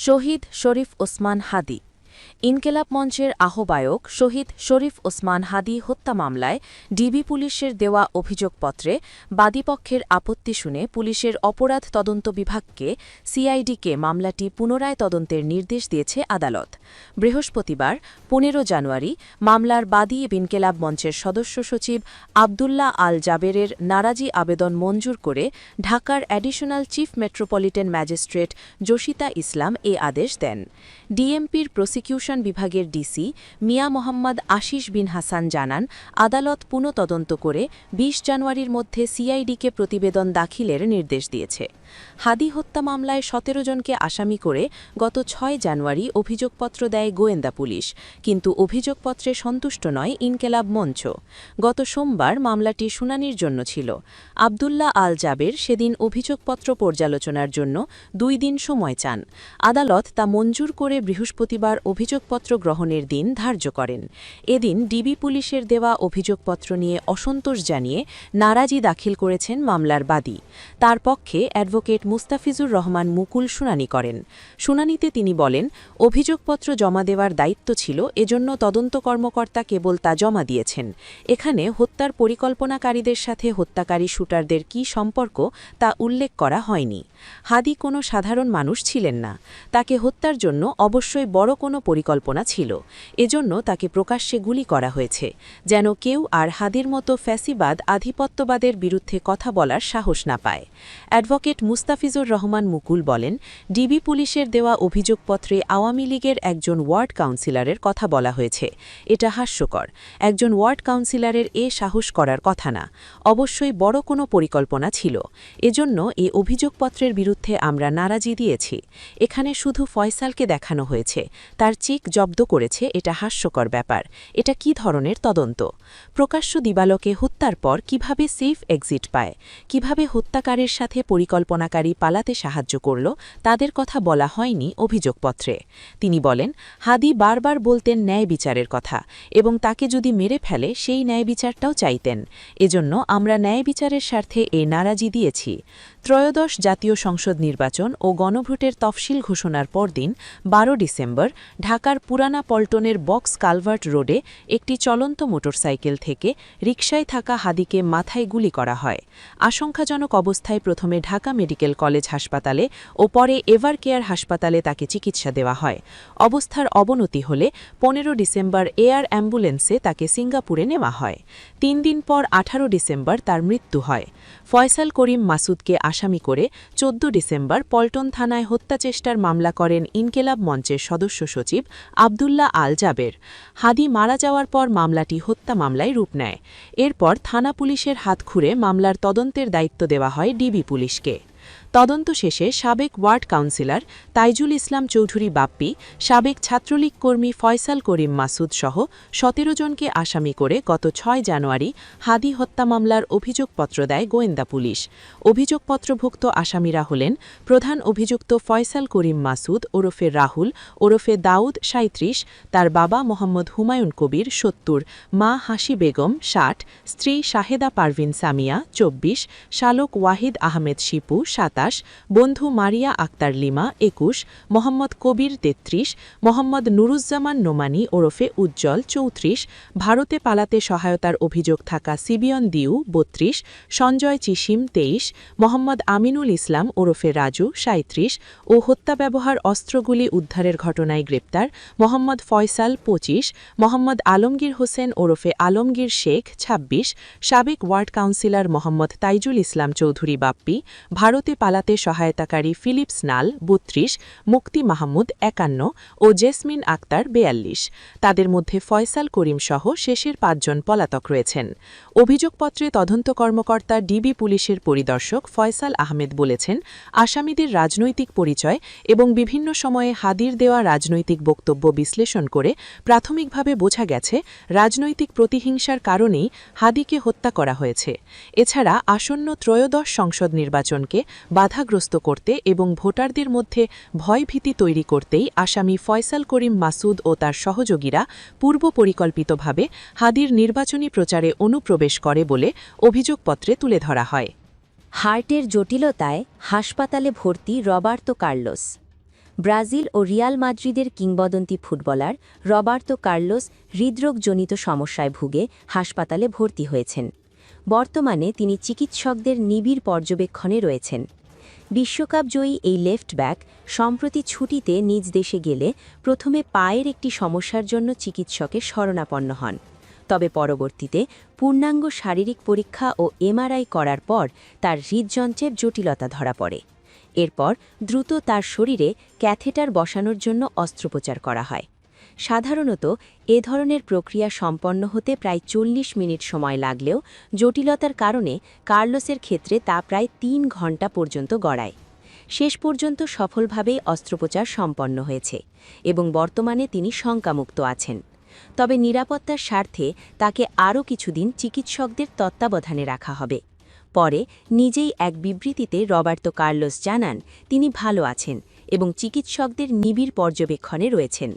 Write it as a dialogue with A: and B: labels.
A: শহীদ শরীফ ওসমান হাদী ইনকেলাব মঞ্চের আহ্বায়ক শহীদ শরীফ ওসমান হাদী হত্যা মামলায় ডিবি পুলিশের দেওয়া অভিযোগপত্রে বাদীপক্ষের আপত্তি শুনে পুলিশের অপরাধ তদন্ত বিভাগকে সিআইডিকে মামলাটি পুনরায় তদন্তের নির্দেশ দিয়েছে আদালত। বৃহস্পতিবার ১৫ জানুয়ারি মামলার বাদী ইনকেলাব মঞ্চের সদস্য সচিব আবদুল্লাহ আল জাবেরের নারাজি আবেদন মঞ্জুর করে ঢাকার অ্যাডিশনাল চিফ মেট্রোপলিটন ম্যাজিস্ট্রেট জসিতা ইসলাম এ আদেশ দেন। ডিএমপির প্রসিকিউশন বিভাগের ডিসি মিয়া মোহাম্মদ আশিস বিন হাসান জানান, আদালত পুনঃতদন্ত করে ২০ জানুয়ারির মধ্যে সিআইডিকে প্রতিবেদন দাখিলের নির্দেশ দিয়েছে। হাদী হত্যা মামলায় ১৭ জনকে আসামি করে গত ৬ জানুয়ারি অভিযোগপত্র দেয় গোয়েন্দা পুলিশ, কিন্তু অভিযোগপত্রে সন্তুষ্ট নয় ইনকেলাব মঞ্চ। গত সোমবার মামলাটি শুনানির জন্য ছিল। আবদুল্লাহ আল জাবের সেদিন অভিযোগপত্র পর্যালোচনার জন্য ২ দিন সময় চান। আদালত তা মঞ্জুর করে বৃহস্পতিবার অভিযোগপত্র গ্রহণের দিন ধার্য করেন। এদিন ডিবি পুলিশের দেওয়া অভিযোগপত্র নিয়ে অসন্তোষ জানিয়ে নারাজি দাখিল করেছেন মামলার বাদী। তার পক্ষে অ্যাডভোকেট মুস্তাফিজুর রহমান মুকুল শুনানি করেন। শুনানিতে তিনি বলেন, অভিযোগপত্র জমা দেওয়ার দায়িত্ব ছিল, এজন্য তদন্ত কর্মকর্তা কেবল তা জমা দিয়েছেন। এখানে হত্যার পরিকল্পনাকারীদের সাথে হত্যাকারী শুটারদের কী সম্পর্ক তা উল্লেখ করা হয়নি। হাদী কোনো সাধারণ মানুষ ছিলেন না, তাকে হত্যার জন্য অবশ্যই বড় কোনো পরিকল্পনা ছিল। এজন্য তাকে প্রকাশ্যে গুলি করা হয়েছে, যেন কেউ আর হাদীর মতো ফ্যাসিবাদ আধিপত্যবাদের বিরুদ্ধে কথা বলার সাহস না পায়। অ্যাডভোকেট মুস্তাফিজুর রহমান মুকুল বলেন, ডিবি পুলিশের দেওয়া অভিযোগপত্রে আওয়ামী লীগের একজন ওয়ার্ড কাউন্সিলরের কথা বলা হয়েছে। এটা হাস্যকর। একজন ওয়ার্ড কাউন্সিলরের সাহস করার কথা না। অবশ্যই বড় কোনো পরিকল্পনা ছিল। এজন্য এই অভিযোগপত্রের বিরুদ্ধে আমরা নারাজি দিয়েছি। এখানে শুধু ফয়সালকে দেখানো হয়েছে, তার চেক জব্দ করেছে, এটা হাস্যকর ব্যাপার। এটা কি ধরনের তদন্ত? প্রকাশ্য দিবালোকে হত্যার পর কিভাবে সেফ এক্সিট পায়, কিভাবে হত্যাকারীর সাথে পরিকল্পনাকারী পালাতে সাহায্য করল, তাদের কথা বলা হয়নি অভিযোগপত্রে। তিনি বলেন, হাদী বারবার বলতেন ন্যায় বিচারের কথা এবং তাকে যদি মেরে ফেলে সেই ন্যায় বিচারটাও চাইতেন। এজন্য আমরা ন্যায় বিচারের স্বার্থে এই নারাজি দিয়েছি। ত্রয়োদশ জাতীয় সংসদ নির্বাচন ও গণভোটের তফসিল ঘোষণার পরদিন ১২ ডিসেম্বর ঢাকার পুরানা পল্টনের বক্স কালভার্ট রোডে একটি চলন্ত মোটরসাইকেল থেকে রিকশায় থাকা হাদীকে মাথায় গুলি করা হয়। আশঙ্কাজনক অবস্থায় প্রথমে ঢাকা মেডিকেল কলেজ হাসপাতালে ও পরে এভার কেয়ার হাসপাতালে তাকে চিকিৎসা দেওয়া হয়। অবস্থার অবনতি হলে ১৫ ডিসেম্বর এয়ার অ্যাম্বুলেন্সে তাকে সিঙ্গাপুরে নেওয়া হয়। ৩ দিন পর ১৮ ডিসেম্বর তার মৃত্যু হয়। ফয়সাল করিম মাসুদকে আসামি করে ১৪ ডিসেম্বর পল্টন থানায় হত্যাচেষ্টার মামলা করেন ইনকেলাব মঞ্চের সদস্য সচিব আবদুল্লাহ আল জাবের। হাদী মারা যাওয়ার পর মামলাটি হত্যা মামলায় রূপ নেয়। এরপর থানা পুলিশের হাত খুঁড়ে মামলার তদন্তের দায়িত্ব দেওয়া হয় ডিবি পুলিশকে। তদন্ত শেষে সাবেক ওয়ার্ড কাউন্সিলর তাইজুল ইসলাম চৌধুরী বাপ্পি, সাবেক ছাত্রলীগ কর্মী ফয়সাল করিম মাসুদ সহ ১৭ জনকে আসামি করে গত ৬ জানুয়ারি হাদী হত্যা মামলার অভিযোগপত্র দেয় গোয়েন্দা পুলিশ। অভিযোগপত্রভুক্ত আসামিরা হলেন প্রধান অভিযুক্ত ফয়সাল করিম মাসুদ ওরফে রাহুল ওরফে দাউদ ৩৭, তার বাবা মোহাম্মদ হুমায়ুন কবির ৭০, মা হাসি বেগম ৬০, স্ত্রী শাহেদা পারভিন সামিয়া ২৪, শালক ওয়াহিদ আহমেদ শিপু ২৭, বন্ধু মারিয়া আক্তার লিমা ২১, মোহাম্মদ কবির ৩৩, মোহাম্মদ নুরুজ্জামান নোমানি ওরফে উজ্জ্বল ৩৪, ভারতে পালাতে সহায়তার অভিযোগ থাকা সিবিয়ন দিউ ৩২, সঞ্জয় চিসিম ২৩, মোহাম্মদ আমিনুল ইসলাম ওরফে রাজু ৩৭ ও হত্যা ব্যবহার অস্ত্রগুলি উদ্ধারের ঘটনায় গ্রেপ্তার মোহাম্মদ ফয়সাল ২৫, মোহাম্মদ আলমগীর হোসেন ওরফে আলমগীর শেখ ২৬, সাবেক ওয়ার্ড কাউন্সিলর মোহাম্মদ তাইজুল ইসলাম চৌধুরী বাপ্পি, ভারতে পালাতে সহায়তাকারী ফিলিপস নাল ৩২, মুক্তি মাহমুদ ৫১ ও জেসমিন আক্তার ৪২। তাদের মধ্যে ফয়সাল করিম সহ শেষের ৫ জন পলাতক রয়েছেন। অভিযোগপত্রে তদন্ত কর্মকর্তা ডিবি পুলিশের পরিদর্শক ফয়সাল আহমেদ বলেছেন, আসামিদের রাজনৈতিক পরিচয় এবং বিভিন্ন সময়ে হাদীর দেওয়া রাজনৈতিক বক্তব্য বিশ্লেষণ করে প্রাথমিকভাবে বোঝা গেছে রাজনৈতিক প্রতিহিংসার কারণেই হাদীকে হত্যা করা হয়েছে। এছাড়া আসন্ন ত্রয়োদশ সংসদ নির্বাচনকে বাধাগ্রস্ত করতে এবং ভোটারদের মধ্যে ভয়ভীতি তৈরি করতেই আসামি ফয়সাল করিম মাসুদ ও তার সহযোগীরা পূর্ব পরিকল্পিতভাবে হাদীর নির্বাচনী প্রচারে অনুপ্রবেশ করে বলে অভিযোগপত্রে তুলে ধরা হয়।
B: হার্টের জটিলতায় হাসপাতালে ভর্তি রবার্তো কার্লোস। ব্রাজিল ও রিয়াল মাদ্রিদের কিংবদন্তি ফুটবলার রবার্তো কার্লোস হৃদরোগজনিত সমস্যায় ভুগে হাসপাতালে ভর্তি হয়েছেন। বর্তমানে তিনি চিকিৎসকদের নিবিড় পর্যবেক্ষণে রয়েছেন। বিশ্বকাপজয়ী এই লেফট ব্যাক সম্প্রতি ছুটিতে নিজ দেশে গেলে প্রথমে পায়ের একটি সমস্যার জন্য চিকিৎসকের শরণাপন্ন হন। তবে পরবর্তীতে পূর্ণাঙ্গ শারীরিক পরীক্ষা ও এমআরআই করার পর তার হৃদযন্ত্রের জটিলতা ধরা পড়ে। এরপর দ্রুত তার শরীরে ক্যাথেটার বসানোর জন্য অস্ত্রোপচার করা হয়। সাধারণত এ ধরনের প্রক্রিয়া সম্পন্ন হতে প্রায় ৪০ মিনিট সময় লাগলেও জটিলতার কারণে কার্লোসের ক্ষেত্রে তা প্রায় ৩ ঘণ্টা পর্যন্ত গড়ায়। শেষ পর্যন্ত সফলভাবেই অস্ত্রোপচার সম্পন্ন হয়েছে এবং বর্তমানে তিনি শঙ্কামুক্ত আছেন। তবে নিরাপত্তার স্বার্থে তাকে আরও কিছুদিন চিকিৎসকদের তত্ত্বাবধানে রাখা হবে। পরে নিজেই এক বিবৃতিতে রবার্তো কার্লোস জানান তিনি ভালো আছেন এবং চিকিৎসকদের নিবিড় পর্যবেক্ষণে রয়েছেন।